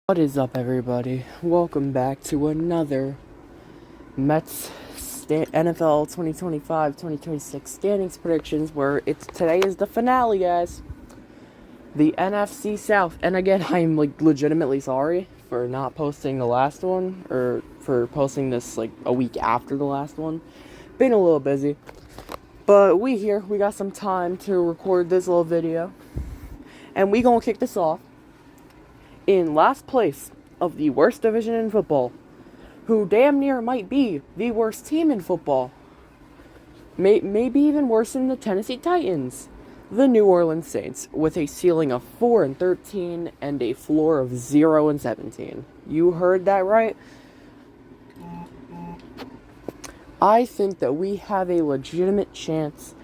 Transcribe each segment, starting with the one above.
What is up, everybody? Welcome back to another Mets NFL 2025-2026 standings predictions, where today is the finale, guys. The NFC South. And again, I'm legitimately sorry for not posting the last one, or for posting this a week after the last one. Been a little busy, but we got some time to record this little video, and we gonna kick this off in last place of the worst division in football, who damn near might be the worst team in football. Maybe even worse than the Tennessee Titans. The New Orleans Saints, with a ceiling of 4-13 and a floor of 0-17. You heard that right. I think that we have a legitimate chance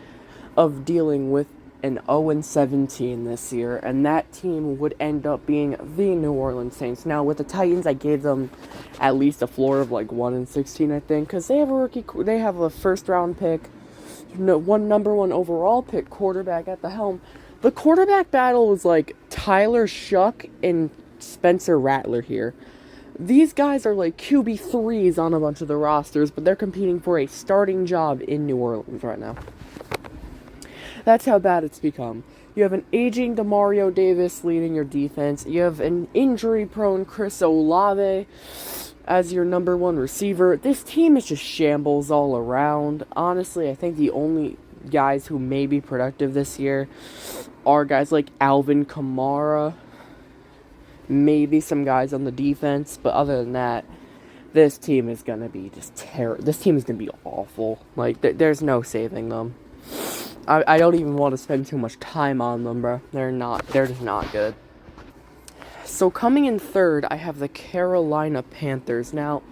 of dealing with an 0-17 this year, and that team would end up being the New Orleans Saints. Now, with the Titans, I gave them at least a floor of 1-16, I think, because they have a first-round pick, number one overall pick quarterback at the helm. The quarterback battle was Tyler Shuck and Spencer Rattler here. These guys are QB3s on a bunch of the rosters, but they're competing for a starting job in New Orleans right now. That's how bad it's become. You have an aging Demario Davis leading your defense. You have an injury-prone Chris Olave as your number one receiver. This team is just shambles all around. Honestly, I think the only guys who may be productive this year are guys like Alvin Kamara. Maybe some guys on the defense, but other than that, this team is going to be just terrible. This team is going to be awful. There's no saving them. I don't even want to spend too much time on them, bro. They're just not good. So coming in third, I have the Carolina Panthers. Now,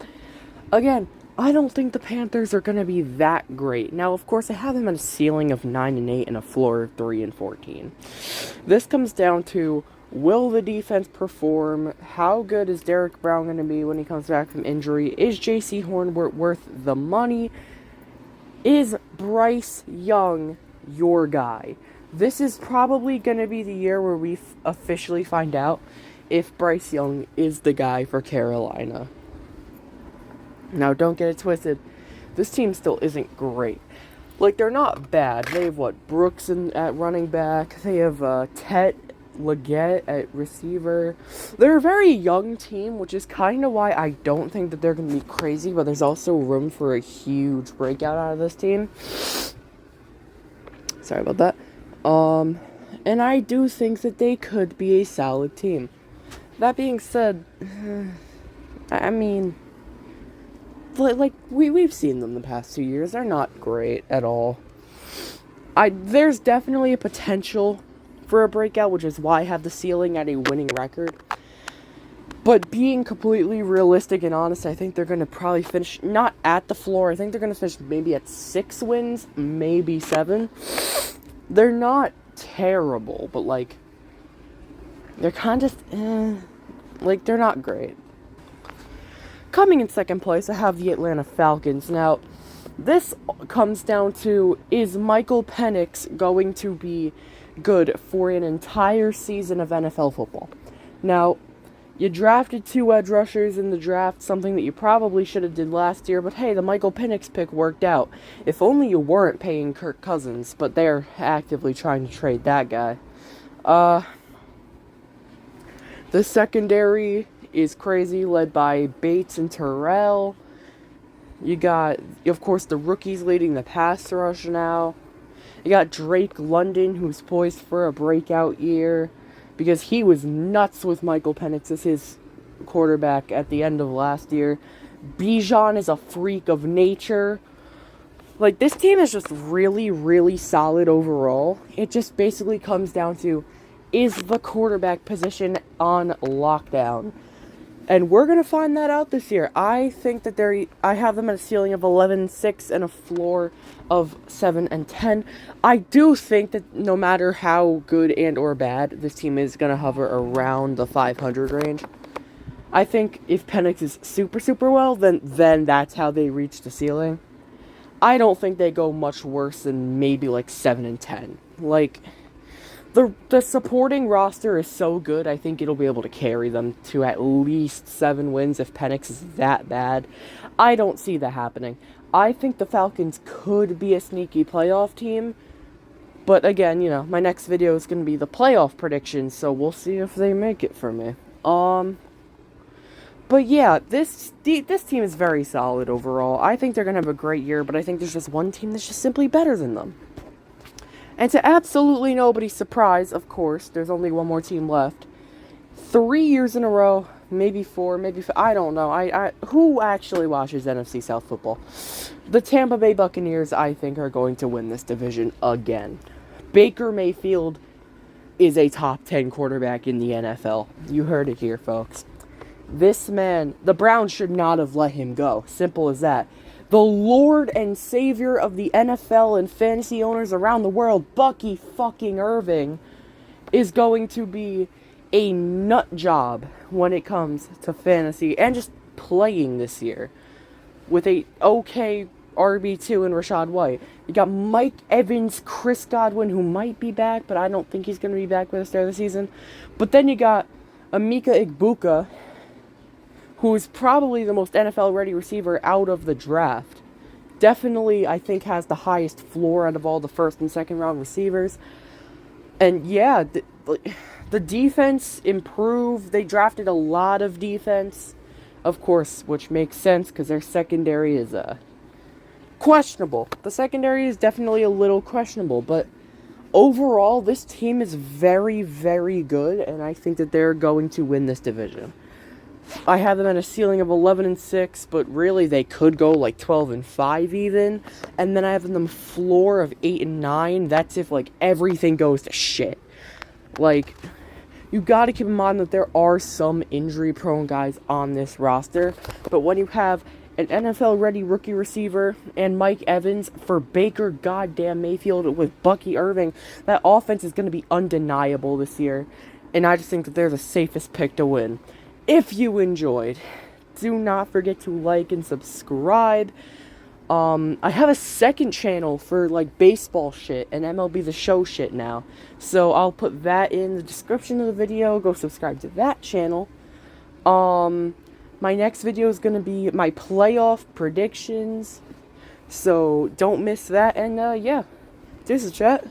again, I don't think the Panthers are going to be that great. Now, of course, I have them at a ceiling of 9-8 and a floor of 3-14. This comes down to, will the defense perform? How good is Derek Brown going to be when he comes back from injury? Is J.C. Horn worth the money? Is Bryce Young your guy? This is probably going to be the year where we officially find out if Bryce Young is the guy for Carolina. Now, don't get it twisted. This team still isn't great. They're not bad. They have, Brooks at running back. They have Tet Leggett at receiver. They're a very young team, which is kind of why I don't think that they're going to be crazy, but there's also room for a huge breakout out of this team. Sorry about that. And I do think that they could be a solid team. That being said, I mean, we've seen them the past 2 years. They're not great at all. There's definitely a potential for a breakout, which is why I have the ceiling at a winning record. But being completely realistic and honest, I think they're going to probably finish not at the floor. I think they're going to finish maybe at 6 wins, maybe 7. They're not terrible, but they're kind of just they're not great. Coming in second place, I have the Atlanta Falcons. Now, this comes down to, is Michael Penix going to be good for an entire season of NFL football? Now, you drafted 2 edge rushers in the draft, something that you probably should have did last year, but hey, the Michael Penix pick worked out. If only you weren't paying Kirk Cousins, but they're actively trying to trade that guy. The secondary is crazy, led by Bates and Terrell. You got, of course, the rookies leading the pass rush now. You got Drake London, who's poised for a breakout year, because he was nuts with Michael Penix as his quarterback at the end of last year. Bijan is a freak of nature. This team is just really, really solid overall. It just basically comes down to, is the quarterback position on lockdown? And we're going to find that out this year. I think that I have them at a ceiling of 11-6 and a floor of 7-10. I do think that no matter how good and or bad, this team is going to hover around the 500 range. I think if Penix is super, super well, then that's how they reach the ceiling. I don't think they go much worse than maybe 7-10. The supporting roster is so good, I think it'll be able to carry them to at least 7 wins if Penix is that bad. I don't see that happening. I think the Falcons could be a sneaky playoff team, but again, my next video is going to be the playoff predictions, so we'll see if they make it for me. But yeah, this team is very solid overall. I think they're going to have a great year, but I think there's just one team that's just simply better than them. And to absolutely nobody's surprise, of course, there's only one more team left. 3 years in a row, maybe 4, maybe 5, I don't know. Who actually watches NFC South football? The Tampa Bay Buccaneers, I think, are going to win this division again. Baker Mayfield is a top 10 quarterback in the NFL. You heard it here, folks. This man, the Browns should not have let him go. Simple as that. The Lord and Savior of the NFL and fantasy owners around the world, Bucky fucking Irving, is going to be a nut job when it comes to fantasy and just playing this year. With a okay RB2 and Rachaad White. You got Mike Evans, Chris Godwin, who might be back, but I don't think he's going to be back by the start of the season. But then you got Emeka Egbuka, who is probably the most NFL-ready receiver out of the draft. Definitely, I think, has the highest floor out of all the first and second round receivers. And yeah, the defense improved. They drafted a lot of defense, of course, which makes sense because their secondary is questionable. The secondary is definitely a little questionable, but overall, this team is very, very good, and I think that they're going to win this division. I have them at a ceiling of 11-6, but really they could go like 12-5 even. And then I have them floor of 8-9. That's if like everything goes to shit. Like, you got to keep in mind that there are some injury-prone guys on this roster. But when you have an NFL-ready rookie receiver and Mike Evans for Baker goddamn Mayfield with Bucky Irving, that offense is going to be undeniable this year. And I just think that they're the safest pick to win. If you enjoyed, do not forget to like and subscribe. I have a second channel for like baseball shit and MLB The Show shit now. So I'll put that in the description of the video. Go subscribe to that channel. My next video is going to be my playoff predictions. So don't miss that. And yeah, this is chat.